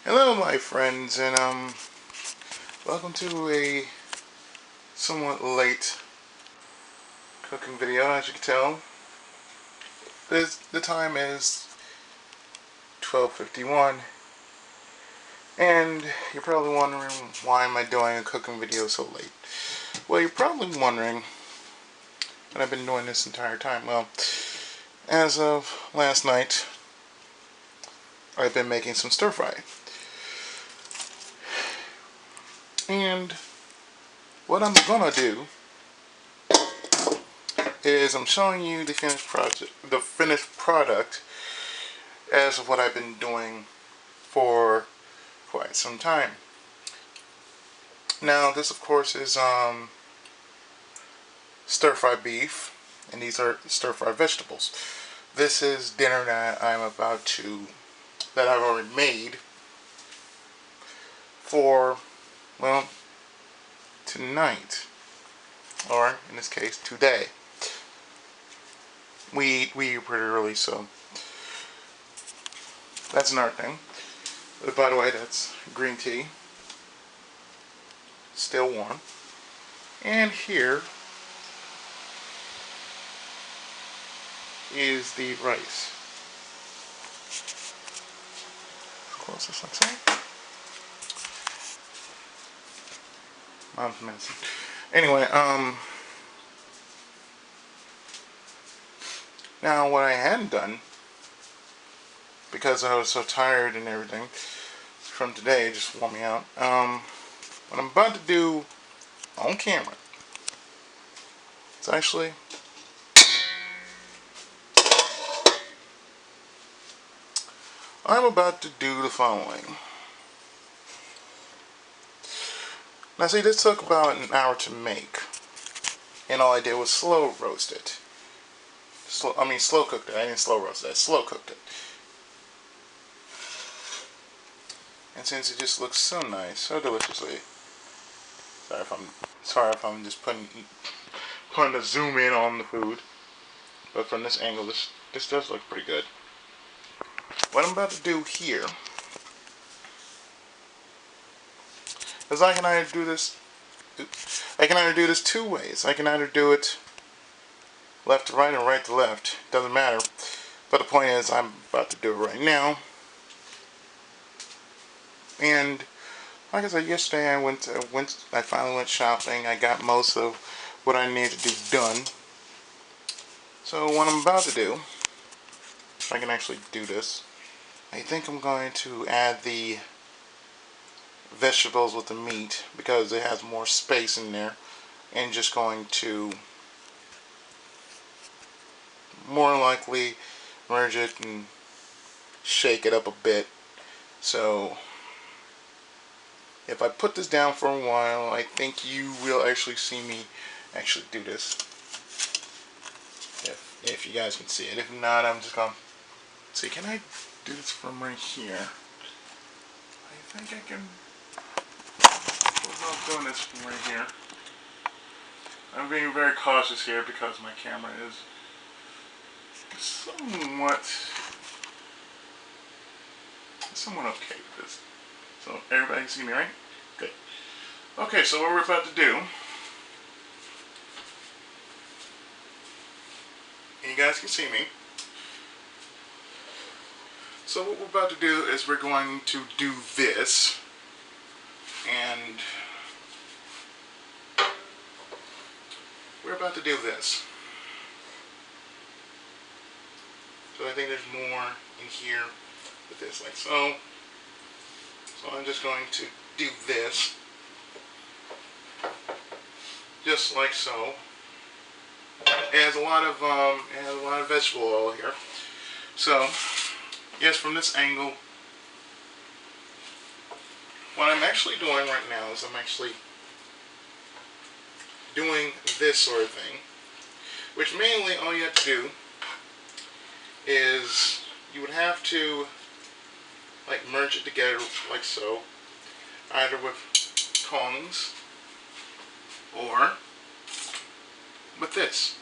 Hello my friends, and welcome to a somewhat late cooking video. As you can tell, the time is 12:51, and you're probably wondering, why am I doing a cooking video so late? Well, you're probably wondering what I've been doing this entire time. Well, as of last night, I've been making some stir fry. And what I'm gonna do is I'm showing you the finished product as of what I've been doing for quite some time. Now this of course is stir fry beef, and these are stir fry vegetables. This is dinner that I've already made for, well, tonight, or in this case today. We eat pretty early, so that's another thing. By the way, that's green tea, still warm. And here is the rice. Close this like so. Mom's messing. Anyway, now what I hadn't done, because I was so tired and everything from today, just wore me out. What I'm about to do on camera, it's actually I'm about to do the following. Now see, this took about an hour to make, and all I did was slow roast it. Slow cooked it. I didn't slow roast it. I slow cooked it. And since it just looks so nice, so deliciously. Sorry if I'm just putting the zoom in on the food, but from this angle, this does look pretty good. What I'm about to do here is I can either do this two ways. I can either do it left to right or right to left. Doesn't matter. But the point is, I'm about to do it right now. And like I said, yesterday I finally went shopping. I got most of what I needed to do done. So what I'm about to do, if I can actually do this, I think I'm going to add the vegetables with the meat because it has more space in there, and just going to more likely merge it and shake it up a bit. So if I put this down for a while, I think you will actually see me actually do this. If you guys can see it. If not, I'm just going to see, can I do this from right here? I think I can. Without doing this from right here. I'm being very cautious here because my camera is somewhat okay with this. So everybody can see me, right? Good. Okay, so what we're about to do, and you guys can see me. So what we're about to do is we're going to do this, and we're about to do this. So I think there's more in here with this, like so. So I'm just going to do this, just like so. It has a lot of vegetable oil here. So yes, from this angle, what I'm actually doing right now is I'm actually doing this sort of thing, which mainly all you have to do is you would have to like merge it together like so, either with tongs or with this.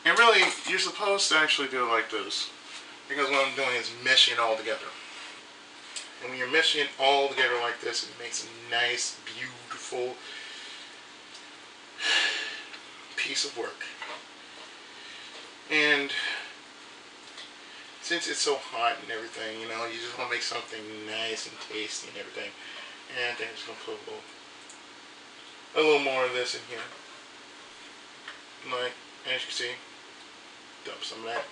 And really, you're supposed to actually do it like this, because what I'm doing is meshing it all together. And when you're meshing it all together like this, it makes a nice, beautiful piece of work. And since it's so hot and everything, you know, you just want to make something nice and tasty and everything. And I think I'm just going to put a little more of this in here. Like, as you can see, dump some of that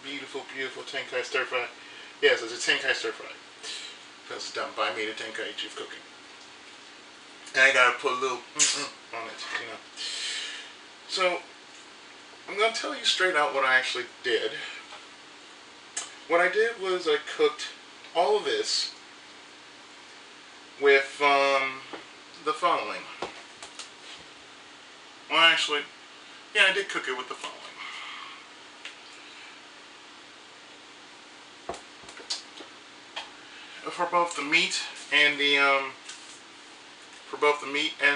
beautiful, beautiful Tenkai stir fry. Yes, it's a Tenkai stir fry. Because it's done by me, the Tenkaichi of cooking. And I gotta put a little on it, you know. So, I'm gonna tell you straight out what I actually did. What I did was I cooked all of this with the following. Well, actually, yeah, I did cook it with the following. For both the meat and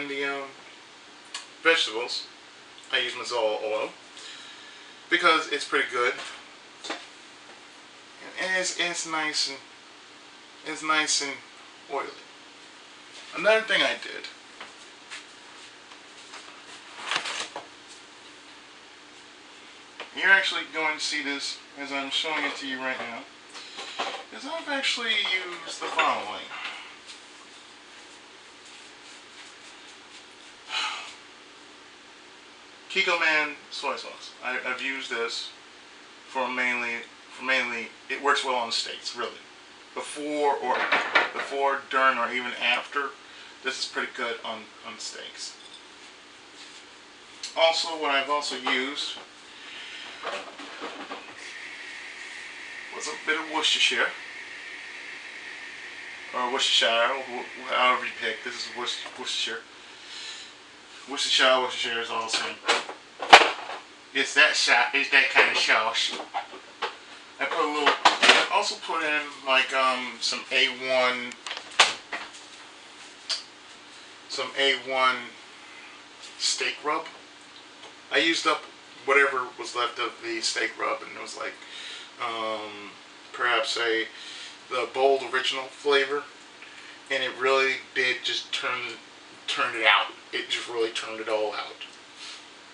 the vegetables, I use Mazola oil because it's pretty good. And it's nice and oily. Another thing I did, you're actually going to see this as I'm showing it to you right now, is I've actually used the following. Kikkoman soy sauce. I've used this for mainly, it works well on steaks, really. Before, during, or even after, this is pretty good on steaks. Also, what I've also used was a bit of Worcestershire, or Worcestershire, however you pick. This is Worcestershire. Worcestershire is all the same. It's that kind of sauce. I put a little. I also put in like some A1 steak rub. I used up whatever was left of the steak rub, and it was like perhaps the bold original flavor, and it really did just turn it out. It just really turned it all out.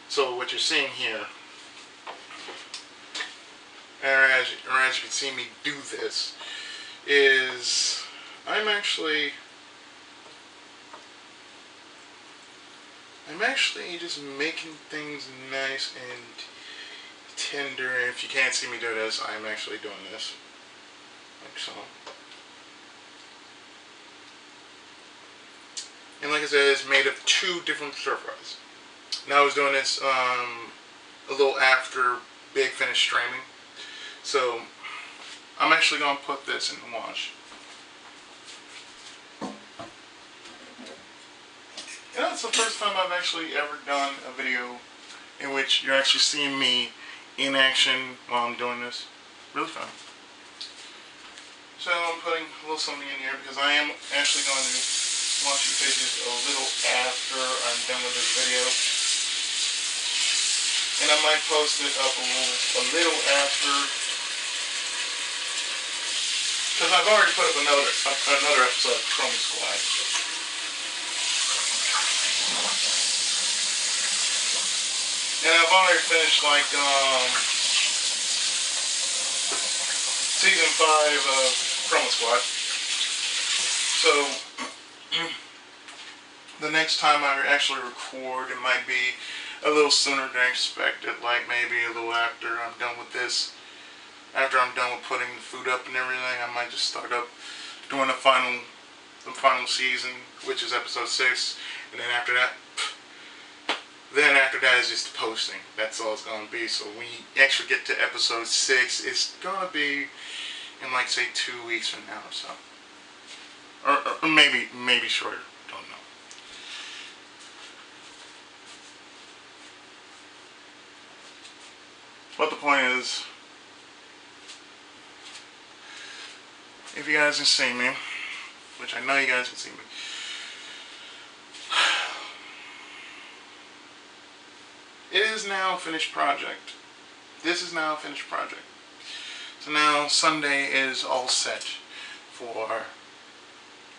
So what you're seeing here, or as you can see me do this, is I'm actually just making things nice and tender. And if you can't see me do this, I'm actually doing this, like so. And like I said, it's made of 2 different stir fries. Now I was doing this a little after Big finished streaming. So I'm actually going to put this in the wash. And that's the first time I've actually ever done a video in which you're actually seeing me in action while I'm doing this. Really fun. So I'm putting a little something in here because I am actually going to wash your fishes a little after I'm done with this video. And I might post it up a little after, because I've already put up another episode of Chrome Squad. And I've already finished like season 5 of Chrome Squad. So the next time I actually record, it might be a little sooner than expected, like maybe a little after I'm done with this. After I'm done with putting the food up and everything, I might just start up doing the final season, which is episode 6, and then after that is just the posting. That's all it's going to be. So when you actually get to episode 6, it's going to be in like say 2 weeks from now or so, or maybe shorter. Don't know. But the point is, if you guys can see me, which I know you guys can see me, it is now a finished project. This is now a finished project. So now Sunday is all set for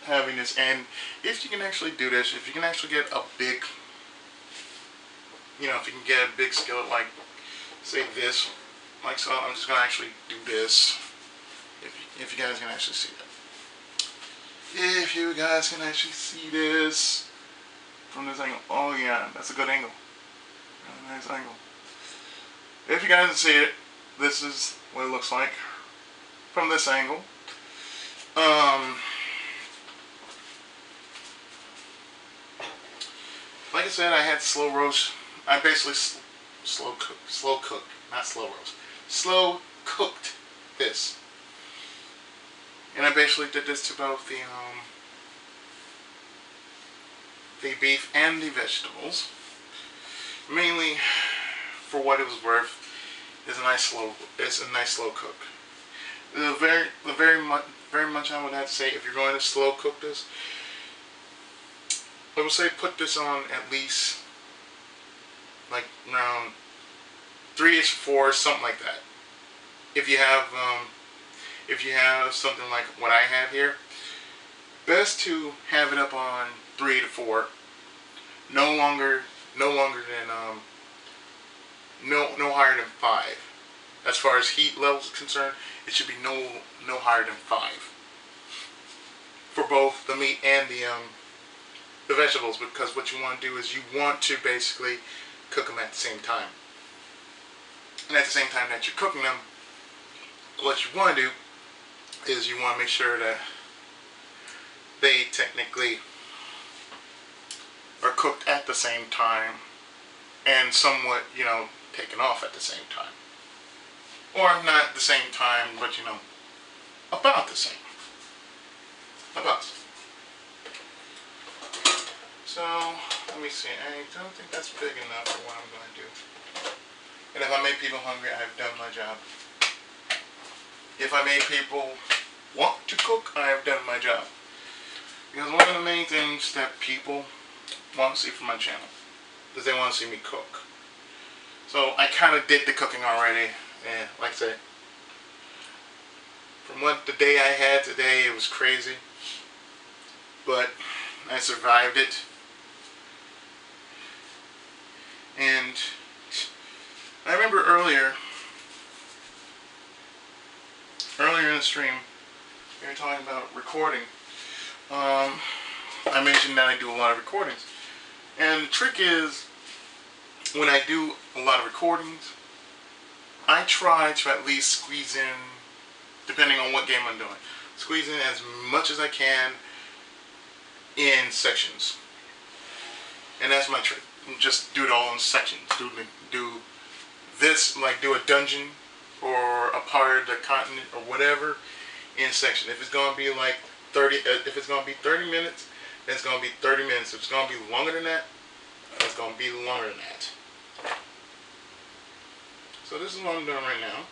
having this. And if you can actually do this, if you can actually get a big, if you can get a big skillet like, say this, like so, I'm just going to actually do this, if you guys can actually see that. If you guys can actually see this from this angle. Oh yeah, that's a good angle. Really nice angle. If you guys can see it, this is what it looks like from this angle. Like I said, I had slow roast. I basically slow cooked this. And I basically did this to both the beef and the vegetables. Mainly for what it was worth. It's a nice slow cook. Very much I would have to say, if you're going to slow cook this, I would say put this on at least like around 3 to 4, something like that. If you have something like what I have here, best to have it up on 3 to 4. No higher than 5. As far as heat levels is concerned, it should be no higher than 5 for both the meat and the vegetables, because what you want to do is you want to basically cook them at the same time. And at the same time that you're cooking them, what you want to do is you want to make sure that they technically are cooked at the same time and somewhat, taken off at the same time. Or not the same time, but about the same. About. So, let me see. I don't think that's big enough for what I'm going to do. And if I make people hungry, I've done my job. If I make people want to cook, I have done my job. Because one of the main things that people want to see from my channel is they want to see me cook. So I kind of did the cooking already, and like I said, from what the day I had today, it was crazy, but I survived it. And I remember earlier in the stream, we were talking about recording. I mentioned that I do a lot of recordings, and the trick is, when I do a lot of recordings, I try to at least squeeze in, depending on what game I'm doing, squeeze in as much as I can in sections. And that's my trick. Just do it all in sections. Do this, like do a dungeon or a part of the continent or whatever in section. If it's gonna be like 30, if it's gonna be 30 minutes, then it's gonna be 30 minutes. If it's gonna be longer than that, it's gonna be longer than that. So this is what I'm doing right now.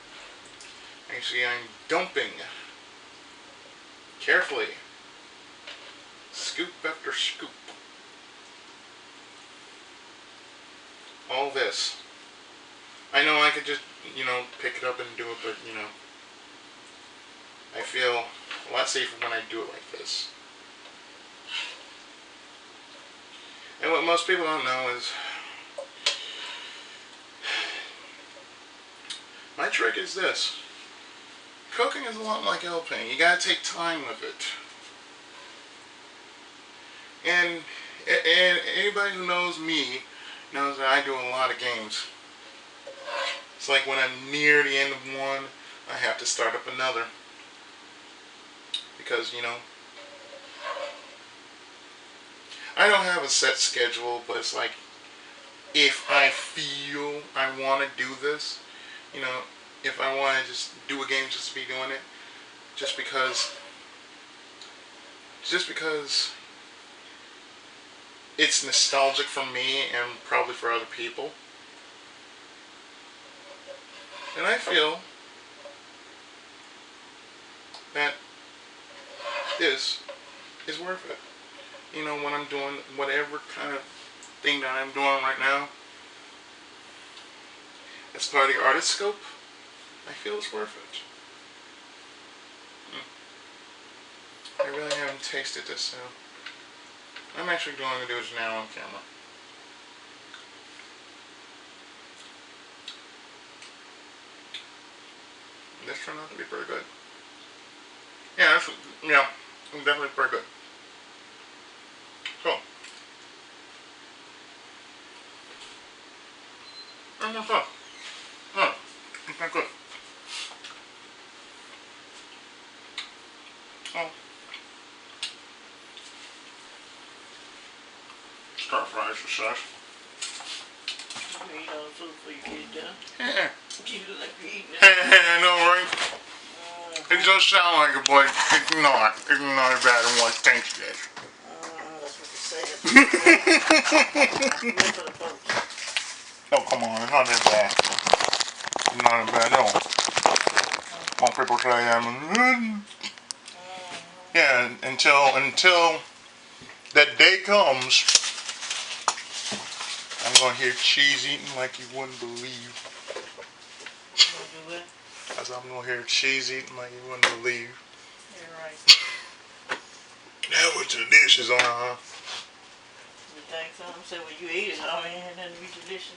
Actually, I'm dumping carefully, scoop after scoop, all this. I know I could just, pick it up and do it, but, I feel a lot safer when I do it like this. And what most people don't know is, my trick is this. Cooking is a lot like elping. You gotta take time with it. And anybody who knows me knows that I do a lot of games. It's like when I'm near the end of one, I have to start up another. Because, I don't have a set schedule, but it's like, if I feel I want to do this, if I want to just do a game just to be doing it, just because it's nostalgic for me and probably for other people, and I feel that this is worth it. When I'm doing whatever kind of thing that I'm doing right now, as part of the artist scope, I feel it's worth it. tasted this soon. I'm actually going to do this now on camera. This turned out to be pretty good. Yeah, it's definitely pretty good. So, and what's up? Oh, it's not good. Oh, stir fries for such. You eat all the food before you get it done. Yeah. You look like you're eating it. I know, right? It does sound like it, but it's not. It's not as bad as what it thinks it is. That's what you say. That's good for the folks. Oh, come on. It's not that bad. It's not as bad at all. Most people say I'm yeah, until that day comes, I'm going to hear cheese eating like you wouldn't believe. You do it? As I'm going to hear cheese eating like you wouldn't believe. You're right. That was delicious, huh? You think so? I'm saying, well, you eat it. I mean, it doesn't be delicious.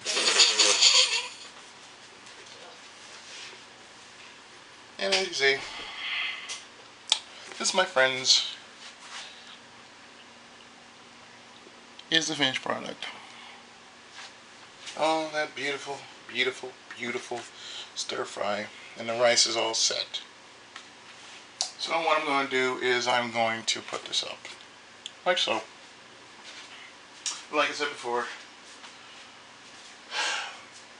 And as you see, this, my friends, is the finished product. Oh, that beautiful, beautiful, beautiful stir fry. And the rice is all set. So what I'm going to do is I'm going to put this up. Like so. Like I said before,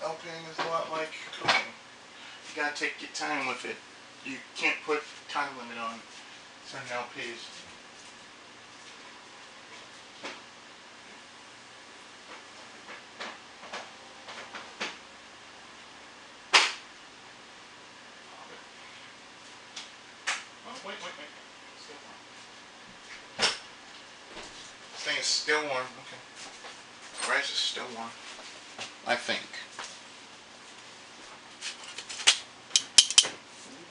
helping is a lot like cooking. You gotta take your time with it. You can't put time limit on certain LPs. Oh, wait. Still warm. This thing is still warm. Okay. The rice is still warm. I think.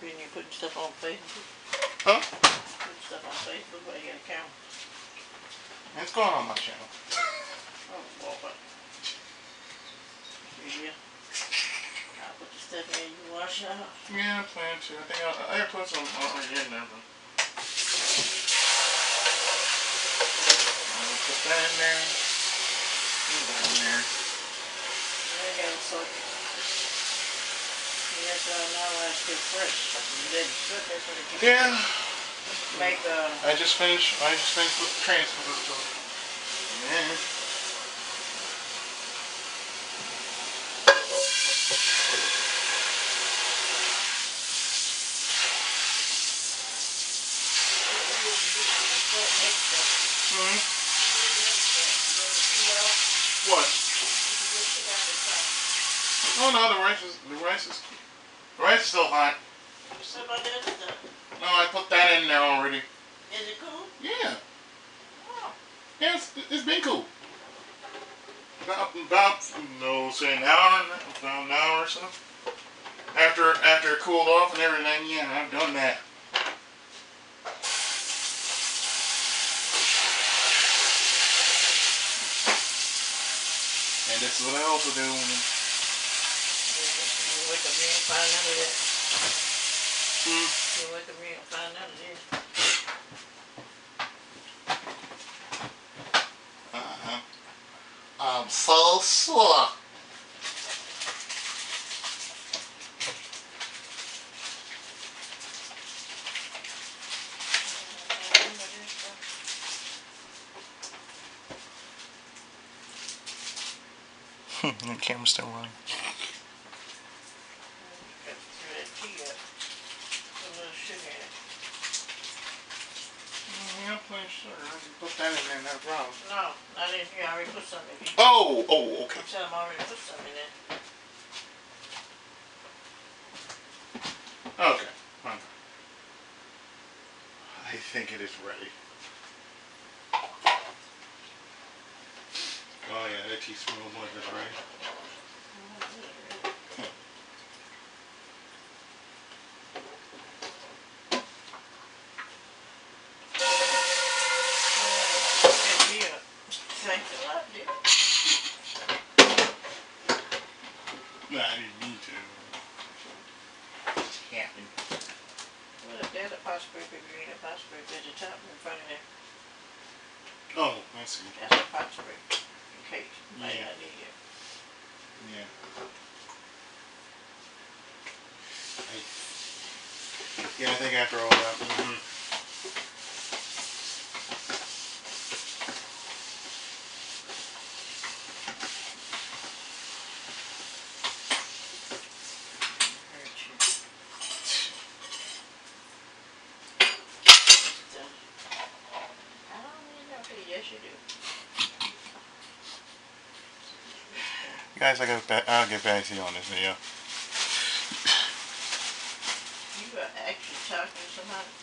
You putting stuff on Facebook? Huh? Putting stuff on Facebook while you got a camera? It's going on my channel. Oh, boy. Yeah. I'll put the stuff in you wash it out. Yeah, I plan to. I think I put some already in there. But I'll put that in there. Put that in there. I got a socket. Yes, now it's too fresh. That's what it keeps. Yeah. Make I just finished with the transfer stuff. Yeah. What? Oh no, the rice is still hot. What about the other stuff? No, I put that in there already. Is it cool? Yeah. Oh. Yeah, it's been cool. About say an hour, about an hour or so. After it cooled off and everything, yeah, I've done that. And this is what I also do. You wake up here and find none of that. You wake up here and find none of this. I'm so sore. The camera's still running. Yeah, plenty of sugar. I can put that in there, no problem. No, not in here. I already put some in here. Oh, okay. I'm telling them I already put some in there. Okay. I think it is ready. Oh yeah, that tea smells like it's ready. pot scraper, if you need a pot scraper at the top in front of there. Oh, I see. That's a pot scraper, in case you might not need it. Yeah. Yeah, I think after all that. Hurt you. I don't need no tea. Yes, you do. Guys, I'll get back to you on this video. You are actually talking to somebody.